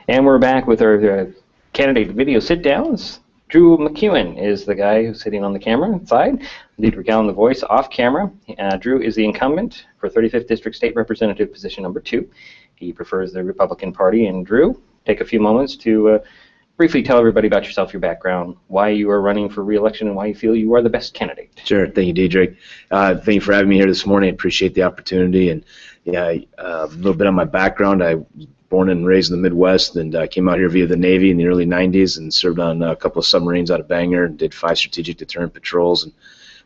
And we're back with our candidate video sit-downs. Drew MacEwan is the guy who's sitting on the camera side. Dieter Gallen, the voice, off camera. Drew is the incumbent for 35th District State Representative position number 2. He prefers the Republican Party. And Drew, take a few moments to briefly tell everybody about yourself, your background, why you are running for re-election, and why you feel you are the best candidate. Sure. Thank you, Diedrich. Thank you for having me here this morning. I appreciate the opportunity. And yeah, a little bit on my background. I was born and raised in the Midwest, and came out here via the Navy in the early 90s and served on a couple of submarines out of Bangor and did 5 strategic deterrent patrols. And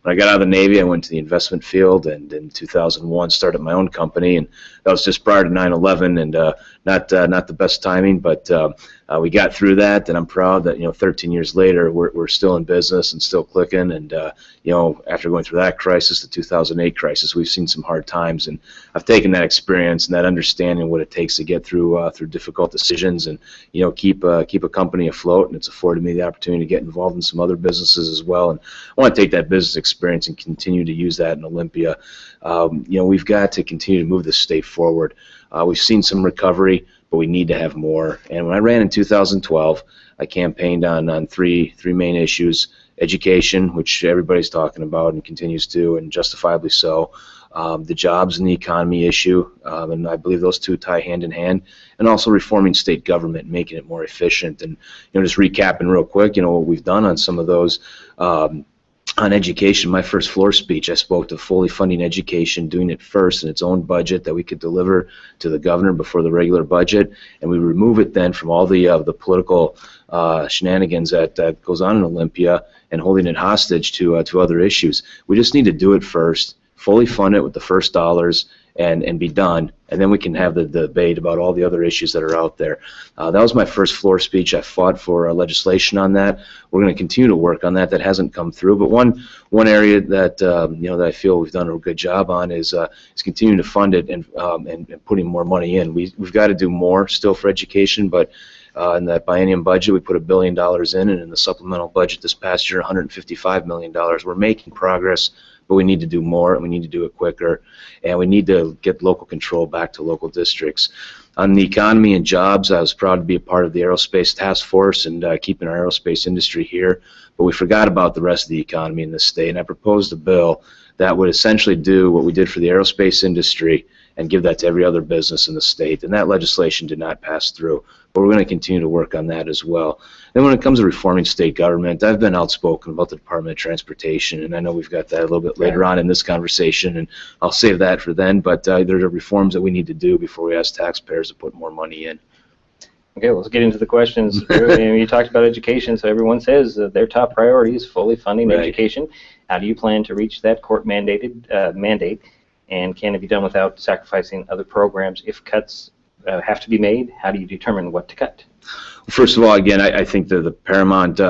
when I got out of the Navy, I went to the investment field, and in 2001 started my own company, and that was just prior to 9/11, and not the best timing, but we got through that, and I'm proud that 13 years later we're still in business and still clicking. And after going through that crisis, the 2008 crisis, we've seen some hard times, and I've taken that experience and that understanding what it takes to get through difficult decisions and keep a company afloat, and it's afforded me the opportunity to get involved in some other businesses as well. And I want to take that business experience and continue to use that in Olympia. We've got to continue to move the state forward. We've seen some recovery, but we need to have more. And when I ran in 2012, I campaigned on three main issues: education, which everybody's talking about and continues to, and justifiably so; the jobs and the economy issue, and I believe those two tie hand in hand; and also reforming state government, making it more efficient. And just recapping real quick, what we've done on some of those. On education, my first floor speech, I spoke to fully funding education, doing it first in its own budget that we could deliver to the governor before the regular budget, and we remove it then from all the political shenanigans that goes on in Olympia and holding it hostage to other issues. We just need to do it first, fully fund it with the first dollars, and be done, and then we can have the debate about all the other issues that are out there. That was my first floor speech. I fought for legislation on that. We're going to continue to work on that. That hasn't come through, but one area that that I feel we've done a good job on is continuing to fund it and putting more money in. We've got to do more still for education, but in that biennium budget, we put $1 billion in, and in the supplemental budget this past year, $155 million. We're making progress, but we need to do more, and we need to do it quicker, and we need to get local control back to local districts. On the economy and jobs, I was proud to be a part of the aerospace task force and keeping our aerospace industry here, but we forgot about the rest of the economy in this state, and I proposed a bill that would essentially do what we did for the aerospace industry and give that to every other business in the state, and that legislation did not pass through, but we're going to continue to work on that as well. Then when it comes to reforming state government, I've been outspoken about the Department of Transportation, and I know we've got that a little bit later on in this conversation, and I'll save that for then, but there are reforms that we need to do before we ask taxpayers to put more money in. Okay, let's get into the questions. You talked about education, so everyone says their top priority is fully funding education. How do you plan to reach that court-mandated mandate, and can it be done without sacrificing other programs? If cuts have to be made, how do you determine what to cut? First of all, again, I think that the paramount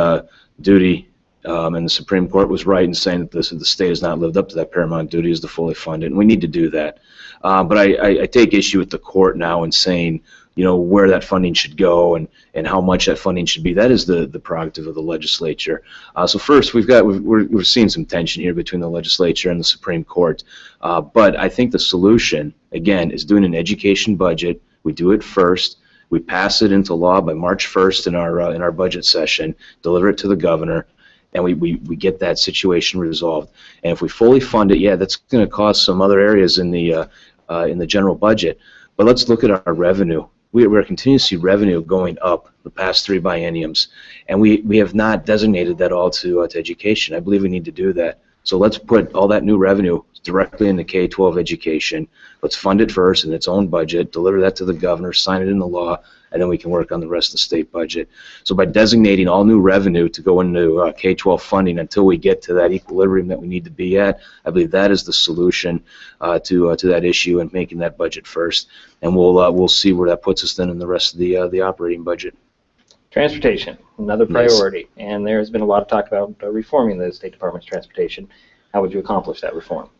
duty, and the Supreme Court was right in saying that the state has not lived up to that paramount duty, is to fully fund it, and we need to do that. But I take issue with the court now in saying, where that funding should go and how much that funding should be. That is the prerogative of the legislature. So first, we're seeing some tension here between the legislature and the Supreme Court. But I think the solution, again, is doing an education budget. We do it first. We pass it into law by March 1st in our budget session, deliver it to the governor, and we get that situation resolved. And if we fully fund it, yeah, that's going to cost some other areas in the general budget. But let's look at our revenue. We're continuing to see revenue going up the past 3 bienniums, and we have not designated that all to education. I believe we need to do that. So let's put all that new revenue directly into K-12 education. Let's fund it first in its own budget, deliver that to the governor, sign it into law, and then we can work on the rest of the state budget. So by designating all new revenue to go into K-12 funding until we get to that equilibrium that we need to be at, I believe that is the solution to that issue, and making that budget first. And we'll see where that puts us then in the rest of the operating budget. Transportation, another priority, and there has been a lot of talk about reforming the State Department's transportation. How would you accomplish that reform?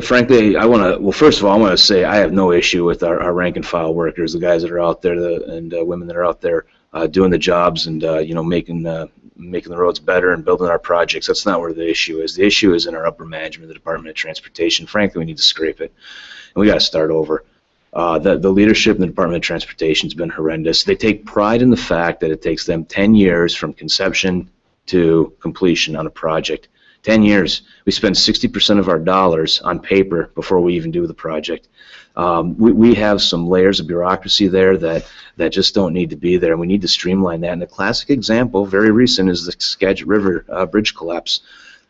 Frankly, well, first of all, I want to say I have no issue with our rank and file workers, the guys that are out there, and women that are out there doing the jobs and making the roads better and building our projects. That's not where the issue is. The issue is in our upper management of the Department of Transportation. Frankly, we need to scrape it, and we got to start over. The leadership in the Department of Transportation has been horrendous. They take pride in the fact that it takes them 10 years from conception to completion on a project. 10 years. We spend 60% of our dollars on paper before we even do the project. We have some layers of bureaucracy there that just don't need to be there, and we need to streamline that. And a classic example, very recent, is the Skagit River bridge collapse.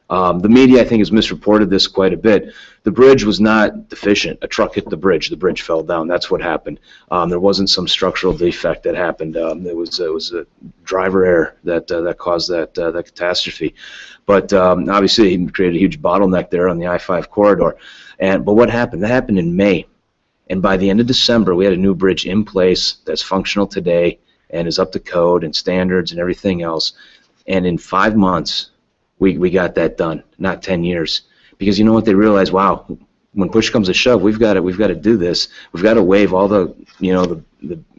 The media, I think, has misreported this quite a bit. The bridge was not deficient. A truck hit the bridge fell down. That's what happened. There wasn't some structural defect that happened. It was a driver error that caused that catastrophe. But obviously, he created a huge bottleneck there on the I-5 corridor. But what happened? That happened in May. And by the end of December, we had a new bridge in place that's functional today and is up to code and standards and everything else. And in 5 months, we got that done, not 10 years. Because you know what, they realized, wow, when push comes to shove, we've got to do this. We've got to waive all the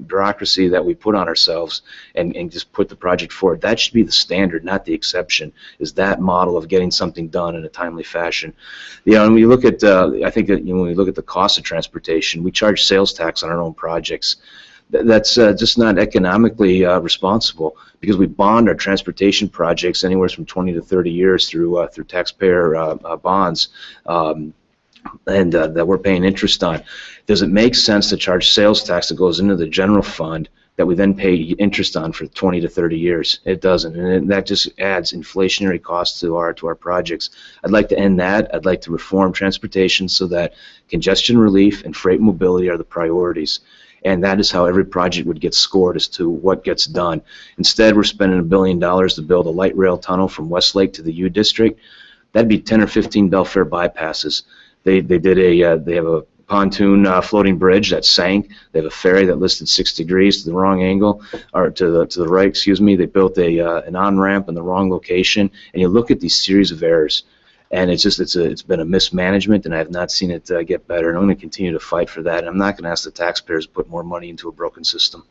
bureaucracy that we put on ourselves and just put the project forward. That should be the standard, not the exception, is that model of getting something done in a timely fashion. You know, and when you look at, I think that, when we look at the cost of transportation, we charge sales tax on our own projects. That's just not economically responsible, because we bond our transportation projects anywhere from 20 to 30 years through taxpayer bonds. And that we're paying interest on. Does it make sense to charge sales tax that goes into the general fund that we then pay interest on for 20 to 30 years? It doesn't, and that just adds inflationary costs to our projects. I'd like to end that. I'd like to reform transportation so that congestion relief and freight mobility are the priorities. And that is how every project would get scored as to what gets done. Instead, we're spending $1 billion to build a light rail tunnel from Westlake to the U District. That'd be 10 or 15 Belfair bypasses. They have a pontoon floating bridge that sank. They have a ferry that listed 6 degrees to the wrong angle, or to the right, excuse me. They built an on-ramp in the wrong location. And you look at these series of errors, and it's been a mismanagement, and I have not seen it get better. And I'm going to continue to fight for that. And I'm not going to ask the taxpayers to put more money into a broken system.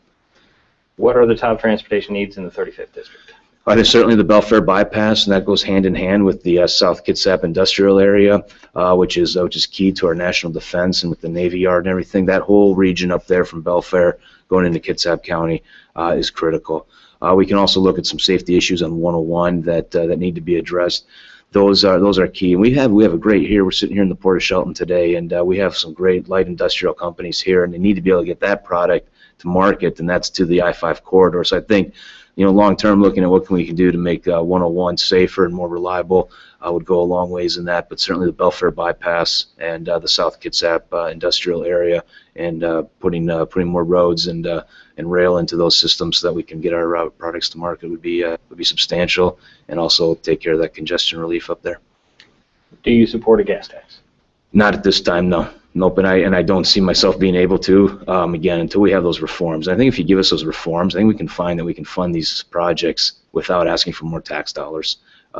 What are the top transportation needs in the 35th District? There's certainly the Belfair bypass, and that goes hand in hand with the South Kitsap industrial area, which is key to our national defense, and with the Navy Yard and everything. That whole region up there from Belfair going into Kitsap County is critical. We can also look at some safety issues on 101 that need to be addressed. Those are key. And we have a great here. We're sitting here in the Port of Shelton today, and we have some great light industrial companies here, and they need to be able to get that product to market, and that's to the I-5 corridor. So I think, long term, looking at what we can do to make 101 safer and more reliable would go a long ways in that. But certainly the Belfair bypass and the South Kitsap industrial area, and putting more roads and rail into those systems so that we can get our products to market would be substantial, and also take care of that congestion relief up there. Do you support a gas tax? Not at this time, no. Nope, and I don't see myself being able to, again, until we have those reforms. I think if you give us those reforms, I think we can find that we can fund these projects without asking for more tax dollars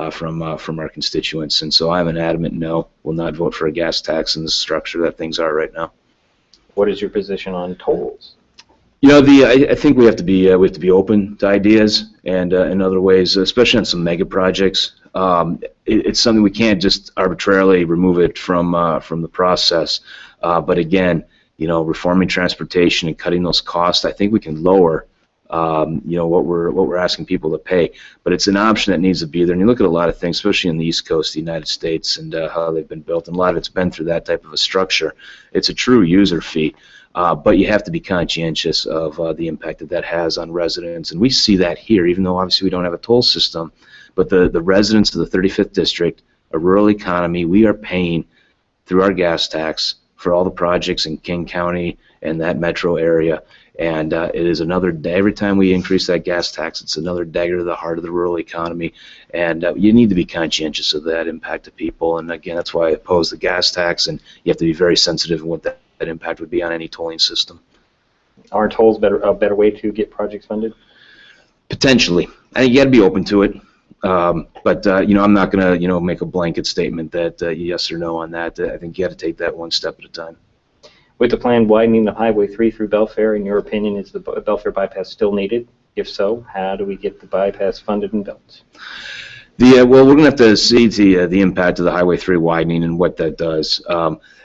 from our constituents. And so I'm an adamant no. Will not vote for a gas tax in the structure that things are right now. What is your position on tolls? I think we have to be open to ideas, and in other ways, especially on some mega projects. It's something we can't just arbitrarily remove it from the process. But again, reforming transportation and cutting those costs, I think we can lower what we're asking people to pay. But it's an option that needs to be there. And you look at a lot of things, especially in the East Coast of the United States, and how they've been built, and a lot of it's been through that type of a structure. It's a true user fee. But you have to be conscientious of the impact that has on residents. And we see that here, even though obviously we don't have a toll system. But the residents of the 35th District, a rural economy, we are paying through our gas tax for all the projects in King County and that metro area. And it is another, every time we increase that gas tax, it's another dagger to the heart of the rural economy. And you need to be conscientious of that impact to people. And again, that's why I oppose the gas tax, and you have to be very sensitive in what that impact would be on any tolling system. Are tolls a better way to get projects funded? Potentially. I think you got to be open to it. But I'm not going to make a blanket statement that yes or no on that. I think you got to take that one step at a time. With the plan widening the Highway 3 through Belfair, in your opinion, is the Belfair bypass still needed? If so, how do we get the bypass funded and built? Well, we're going to have to see the impact of the Highway 3 widening and what that does.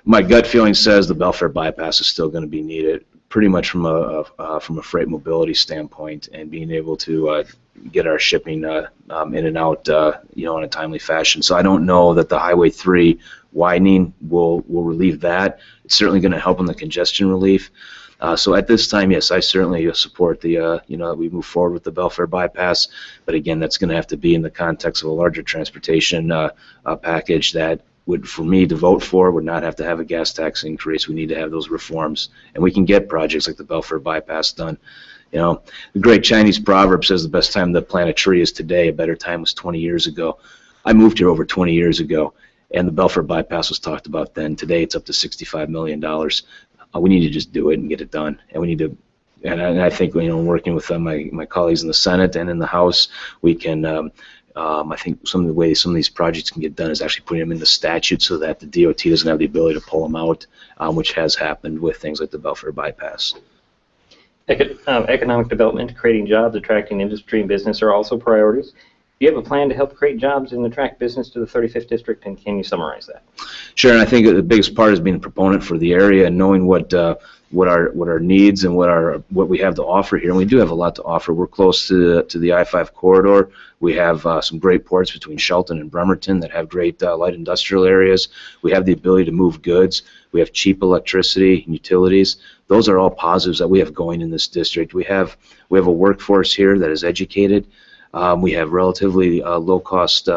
My gut feeling says the Belfair bypass is still going to be needed, pretty much from a freight mobility standpoint, and being able to get our shipping in and out, in a timely fashion. So I don't know that the Highway 3 widening will relieve that. It's certainly going to help in the congestion relief. So at this time, yes, I certainly support that we move forward with the Belfair bypass. But again, that's going to have to be in the context of a larger transportation package that would, for me to vote for, would not have to have a gas tax increase. We need to have those reforms, and we can get projects like the Belfair bypass done. The great Chinese proverb says the best time to plant a tree is today. A better time was 20 years ago. I moved here over 20 years ago, and the Belfair bypass was talked about then. Today, it's up to $65 million. We need to just do it and get it done, and we need to. And I think working with my colleagues in the Senate and in the House, we can. I think some of the ways some of these projects can get done is actually putting them in the statute so that the DOT doesn't have the ability to pull them out, which has happened with things like the Belfair bypass. Economic development, creating jobs, attracting industry and business are also priorities. Do you have a plan to help create jobs and attract business to the 35th District, and can you summarize that? Sure, and I think the biggest part is being a proponent for the area and knowing what our needs and what we have to offer here. And we do have a lot to offer. We're close to the I-5 corridor. We have some great ports between Shelton and Bremerton that have great light industrial areas. We have the ability to move goods. We have cheap electricity and utilities. Those are all positives that we have going in this district. We have a workforce here that is educated. We have relatively low-cost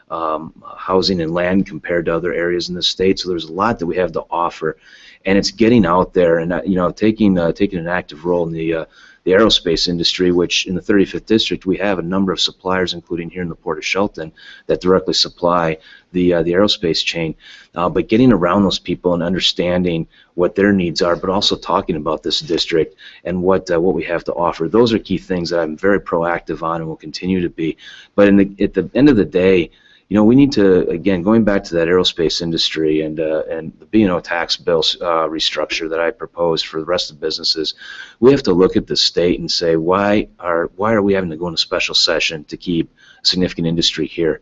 housing and land compared to other areas in the state, so there's a lot that we have to offer, and it's getting out there and taking an active role in the aerospace industry, which in the 35th District we have a number of suppliers, including here in the Port of Shelton, that directly supply the aerospace chain. But getting around those people and understanding what their needs are, but also talking about this district and what we have to offer. Those are key things that I'm very proactive on and will continue to be. But at the end of the day, we need to, again, going back to that aerospace industry and the B&O tax bill restructure that I proposed for the rest of the businesses, we have to look at the state and say, why are we having to go into special session to keep significant industry here?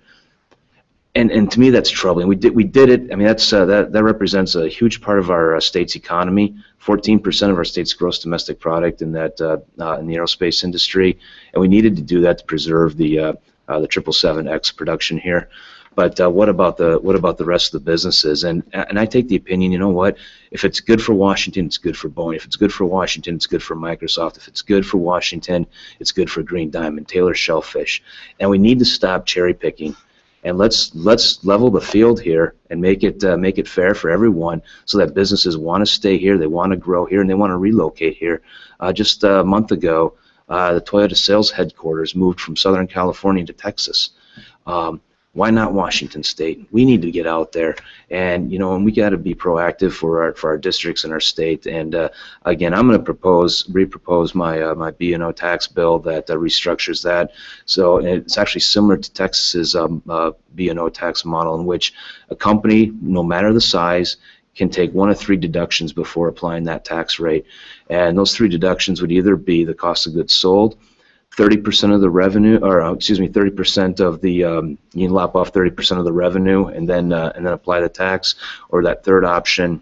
And to me, that's troubling. We did it. I mean, that represents a huge part of our state's economy. 14% of our state's gross domestic product in the aerospace industry, and we needed to do that to preserve the 777X production here. But what about the rest of the businesses? And I take the opinion, if it's good for Washington, it's good for Boeing. If it's good for Washington, it's good for Microsoft. If it's good for Washington, it's good for Green Diamond, Taylor Shellfish. And we need to stop cherry picking. And let's level the field here and make it fair for everyone, so that businesses want to stay here, they want to grow here, and they want to relocate here. Just a month ago, the Toyota sales headquarters moved from Southern California to Texas. Why not Washington State? We need to get out there, and and we got to be proactive for our districts and our state. And again, I'm going to repropose my B&O tax bill that restructures that. So it's actually similar to Texas's B&O tax model, in which a company, no matter the size, can take one of three deductions before applying that tax rate. And those three deductions would either be the cost of goods sold, 30% of the revenue, or 30% of the, you can lop off 30% of the revenue and then apply the tax, or that third option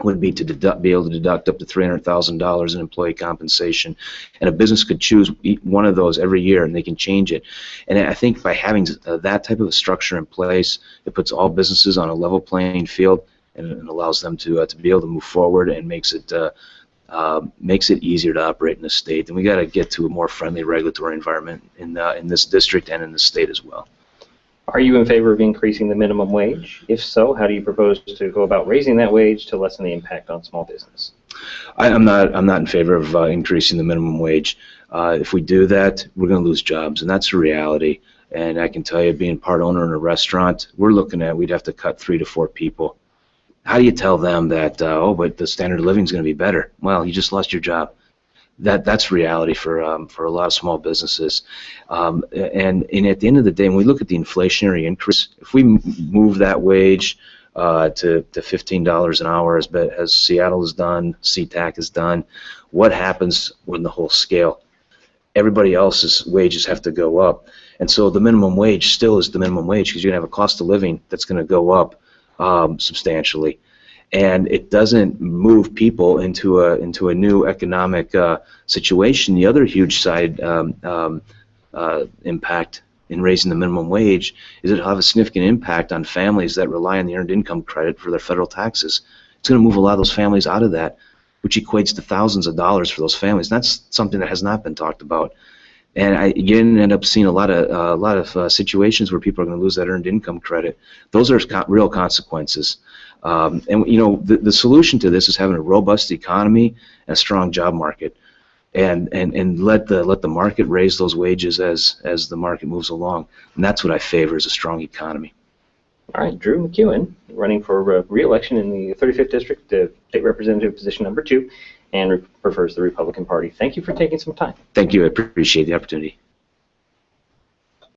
would be to be able to deduct up to $300,000 in employee compensation. And a business could choose one of those every year, and they can change it. And I think by having that type of a structure in place, it puts all businesses on a level playing field, and it allows them to be able to move forward, and makes it easier to operate in the state. And we got to get to a more friendly regulatory environment in this district and in the state as well. Are you in favor of increasing the minimum wage? If so, how do you propose to go about raising that wage to lessen the impact on small business? I'm not in favor of increasing the minimum wage. If we do that, we're going to lose jobs, and that's a reality. And I can tell you, being part owner in a restaurant, we'd have to cut 3 to 4 people. How do you tell them that, but the standard of living is going to be better? Well, you just lost your job. That's reality for a lot of small businesses. And at the end of the day, when we look at the inflationary increase, if we move that wage to $15 an hour, as Seattle has done, SeaTac has done, what happens when the whole scale? everybody else's wages have to go up. And so the minimum wage still is the minimum wage because you're going to have a cost of living that's going to go up substantially. And it doesn't move people into a new economic situation. The other huge side impact in raising the minimum wage is it'll have a significant impact on families that rely on the earned income credit for their federal taxes. It's going to move a lot of those families out of that, which equates to thousands of dollars for those families. And that's something that has not been talked about. And you end up seeing a lot of situations where people are going to lose that earned income credit. Those are real consequences. And you know, the solution to this is having a robust economy and a strong job market, and let the market raise those wages as the market moves along. And that's what I favor, is a strong economy. All right, Drew MacEwan, running for re-election in the 35th District, State Representative position number 2, and prefers the Republican Party. Thank you for taking some time. Thank you. I appreciate the opportunity.